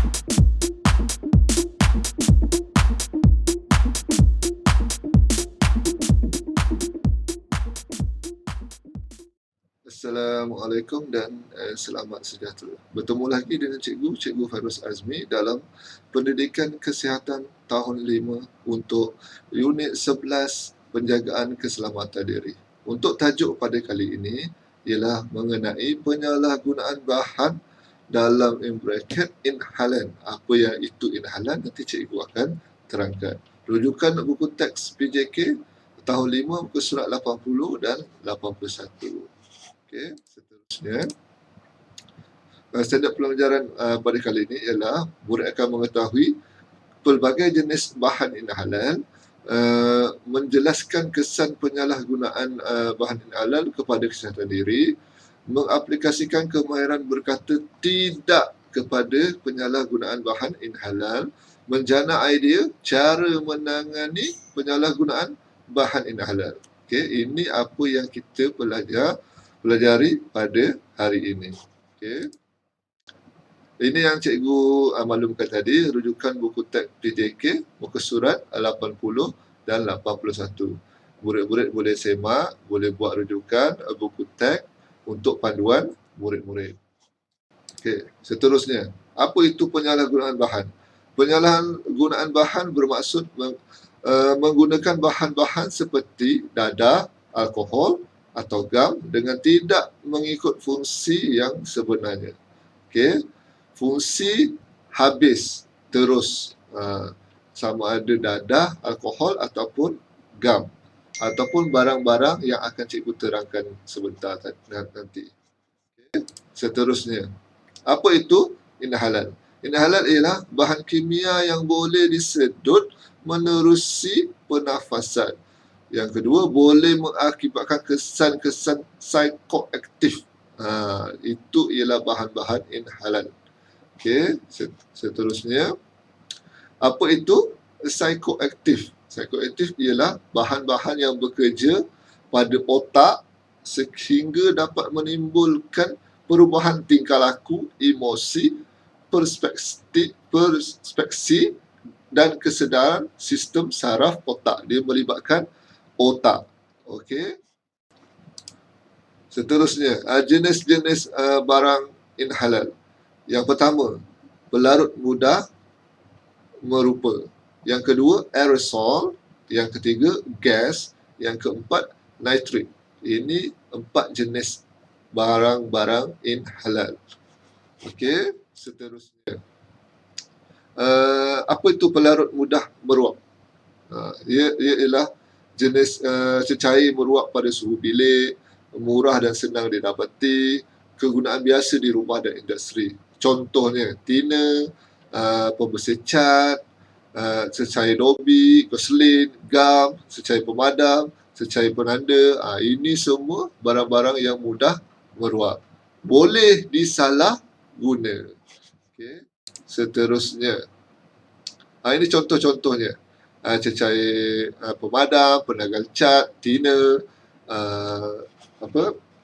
Assalamualaikum dan selamat sejahtera. Bertemu lagi dengan Cikgu Fairuz Azmi dalam Pendidikan Kesihatan tahun 5 untuk Unit 11 Penjagaan Keselamatan Diri. Untuk tajuk pada kali ini ialah mengenai penyalahgunaan bahan dalam bracket inhalan. Apa yang itu inhalan nanti Cikgu akan terangkan. Rujukan buku teks PJK tahun 5 muka surat 80 dan 81. Okey, seterusnya. Standard pelajaran pada kali ini ialah murid akan mengetahui pelbagai jenis bahan inhalan, menjelaskan kesan penyalahgunaan bahan inhalan kepada kesihatan diri, mengaplikasikan kemahiran berkata tidak kepada penyalahgunaan bahan inhalan, menjana idea cara menangani penyalahgunaan bahan inhalan. Okey, ini apa yang kita pelajari pada hari ini. Okey. Ini yang cikgu maklumkan tadi, rujukan buku teks PJK, muka surat 80 dan 81. Murid-murid boleh semak, boleh buat rujukan buku teks untuk panduan murid-murid. Okey, seterusnya. Apa itu penyalahgunaan bahan? Penyalahgunaan bahan bermaksud menggunakan bahan-bahan seperti dadah, alkohol atau gam dengan tidak mengikut fungsi yang sebenarnya. Okey, fungsi habis terus, sama ada dadah, alkohol ataupun gam, ataupun barang-barang yang akan cikgu terangkan sebentar nanti. Okay. Seterusnya, apa itu inhalan? Inhalan ialah bahan kimia yang boleh disedut menerusi pernafasan. Yang kedua, boleh mengakibatkan kesan-kesan psikoaktif. Itu ialah bahan-bahan inhalan. Okey, seterusnya. Apa itu psikoaktif? Psikoaktif ialah bahan-bahan yang bekerja pada otak sehingga dapat menimbulkan perubahan tingkah laku, emosi, perspeksi dan kesedaran sistem saraf otak. Dia melibatkan otak. Okey. Seterusnya, jenis-jenis barang inhalan. Yang pertama, pelarut mudah merupa. Yang kedua, aerosol. Yang ketiga, gas. Yang keempat, nitrit. Ini 4 jenis barang-barang inhalan. Okey, seterusnya. Apa itu pelarut mudah meruap? Ia ialah jenis cecair meruap pada suhu bilik, murah dan senang didapati, kegunaan biasa di rumah dan industri. Contohnya, thinner, pembersih cat, cecair dobi, gasolin, gam, cecair pemadam, cecair penanda. Ini semua barang-barang yang mudah meruap. Boleh disalah guna. Okay. Seterusnya. Ini contoh-contohnya. Cecair pemadam, penagal cat, thinner,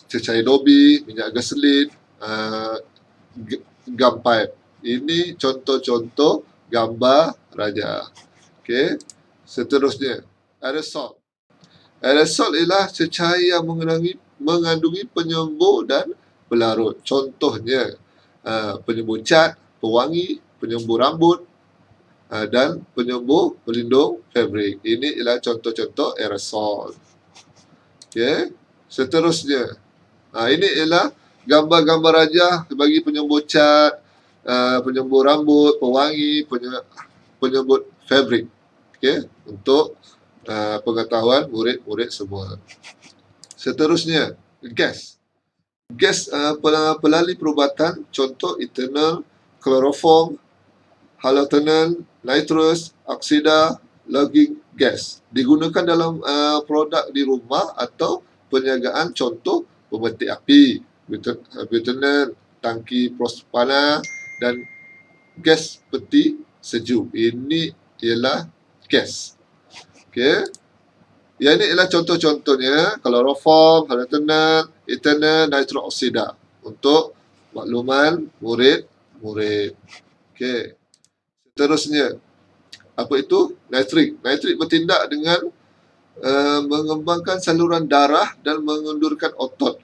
cecair dobi, minyak gasolin, gam pipe. Ini contoh-contoh gambar raja. Okey. Seterusnya, aerosol. Aerosol ialah cecair yang mengandungi penyembur dan pelarut. Contohnya, penyembur cat, pewangi, penyembur rambut, dan penyembur pelindung fabrik. Ini ialah contoh-contoh aerosol. Okey. Seterusnya, ini ialah gambar-gambar raja bagi penyembur cat, penyembur rambut, pewangi, penyembur fabrik. Okey, untuk pengetahuan murid-murid semua. Seterusnya, gas. Gas pelalui perubatan, contoh ethanol, chloroform, halogenol, nitrous, oksida, logging gas. Digunakan dalam produk di rumah atau perniagaan, contoh pemetik api, butanol, tangki propana dan gas peti sejuk. Ini ialah gas. Okey. Yang ini ialah contoh-contohnya, chloroform, halogenol, ethanol, nitrous oksida. Untuk makluman murid-murid. Okey. Seterusnya, apa itu? Nitrik. Nitrik bertindak dengan mengembangkan saluran darah dan mengendurkan otot.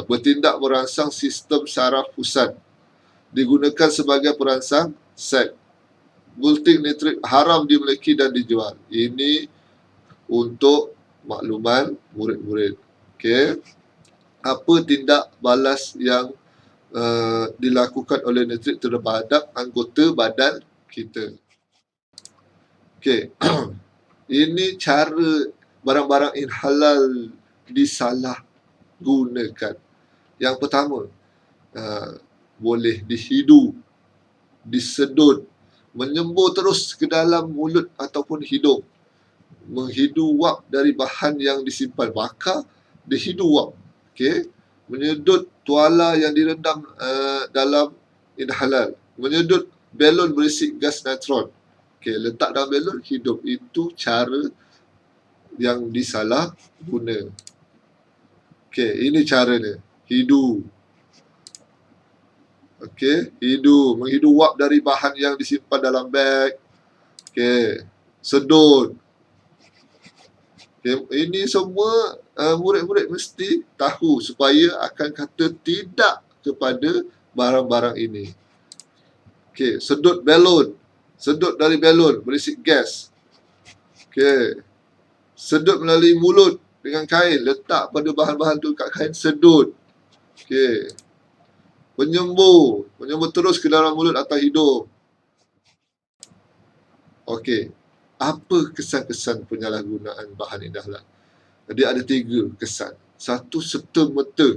Bertindak merangsang sistem saraf pusat. Digunakan sebagai perangsang seks. Gultik nitrik haram dimiliki dan dijual. Ini untuk makluman murid-murid. Okey. Apa tindak balas yang dilakukan oleh nitrik terhadap anggota badan kita? Okey. Ini cara barang-barang halal disalahgunakan. Yang pertama, boleh dihidu, disedut, menyembur terus ke dalam mulut ataupun hidung. Menghidu wap dari bahan yang disimpan, bakar, dihidu wap. Okey. Menyedut tuala yang direndam dalam inhalan. Menyedut belon berisi gas nitron. Okey, letak dalam belon, hidup. Itu cara yang disalah guna. Okey, ini caranya. Hidu. Okey, hidu. Menghidu wap dari bahan yang disimpan dalam beg. Okey, sedut. Okay, ini semua murid-murid mesti tahu supaya akan kata tidak kepada barang-barang ini. Okey, sedut belon. Sedut dari belon berisi gas. Okey. Sedut melalui mulut dengan kain, letak pada bahan-bahan tu kat kain, sedut. Okey. Menyembur terus ke dalam mulut atau hidung. Okey. Apa kesan-kesan penyalahgunaan bahan yang dah halal? Dia ada 3 kesan. Satu, serta-merta.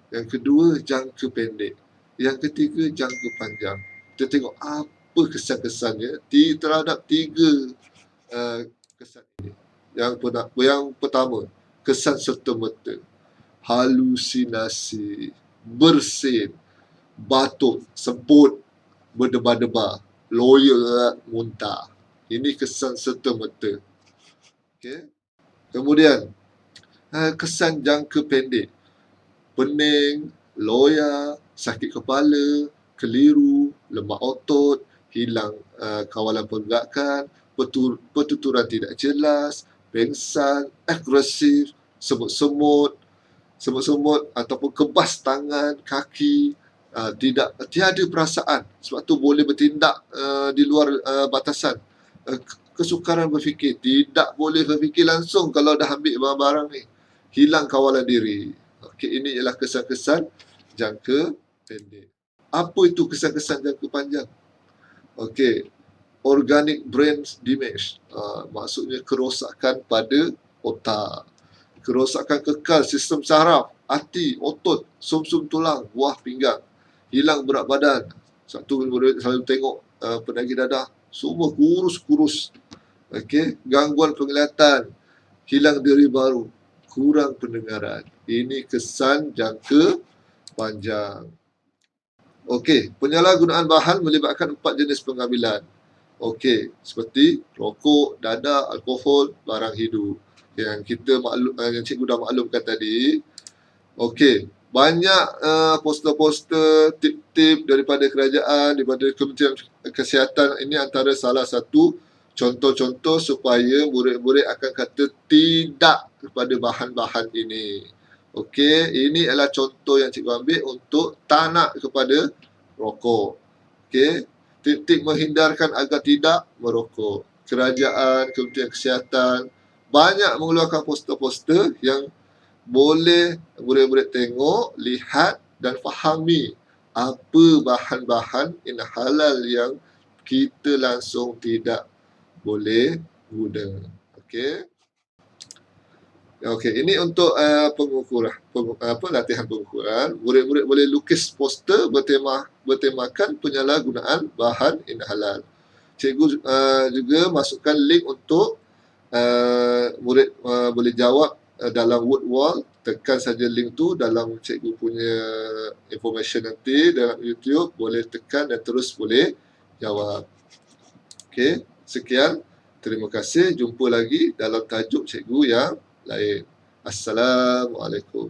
Yang kedua, jangka pendek. Yang ketiga, jangka panjang. Kita tengok apa kesan-kesannya terhadap 3 kesan ini. Yang pertama, kesan serta-merta. Halusinasi, bersin, batuk, sebut, berdebar-debar, loya, muntah. Ini kesan serta-merta. Okey. Kemudian, kesan jangka pendek. Pening, loya, sakit kepala, keliru, lemah otot, hilang kawalan pergerakan, pertuturan tidak jelas, pengsan, agresif, semut-semut ataupun kebas tangan, kaki, tiada perasaan. Sebab tu boleh bertindak di luar batasan. Kesukaran berfikir, tidak boleh berfikir langsung kalau dah ambil barang-barang ni. Hilang kawalan diri. Okey, ini ialah kesan-kesan jangka pendek. Apa itu kesan-kesan jangka panjang? Okey, organic brain damage. Maksudnya kerosakan pada otak. Kerosakan kekal sistem saraf, hati, otot, sum-sum tulang, buah pinggang. Hilang berat badan. Satu selalu tengok penagih dadah, semua kurus-kurus. Okey, gangguan penglihatan, hilang diri baru, kurang pendengaran. Ini kesan jangka panjang. Okey, penyalahgunaan bahan melibatkan 4 jenis pengambilan. Okey, seperti rokok, dadah, alkohol, barang hidup. Yang kita yang cikgu dah maklumkan tadi. Okey, banyak poster-poster, tip-tip daripada kerajaan, daripada Kementerian Kesihatan. Ini antara salah satu contoh-contoh supaya murid-murid akan kata tidak kepada bahan-bahan ini. Okey, ini adalah contoh yang cikgu ambil untuk tak nak kepada rokok. Okey, tip-tip menghindarkan agar tidak merokok. Kerajaan, Kementerian Kesihatan banyak mengeluarkan poster-poster yang boleh murid-murid tengok, lihat dan fahami apa bahan-bahan halal yang kita langsung tidak boleh guna. Okey. Okey, ini untuk pengukuran, latihan pengukuran. Murid-murid boleh lukis poster bertemakan penyalahgunaan bahan halal. Cikgu juga masukkan link untuk murid boleh jawab dalam word wall. Tekan saja link tu dalam cikgu punya information nanti dalam YouTube. Boleh tekan dan terus boleh jawab. Okey, sekian. Terima kasih. Jumpa lagi dalam tajuk cikgu yang lain. Assalamualaikum.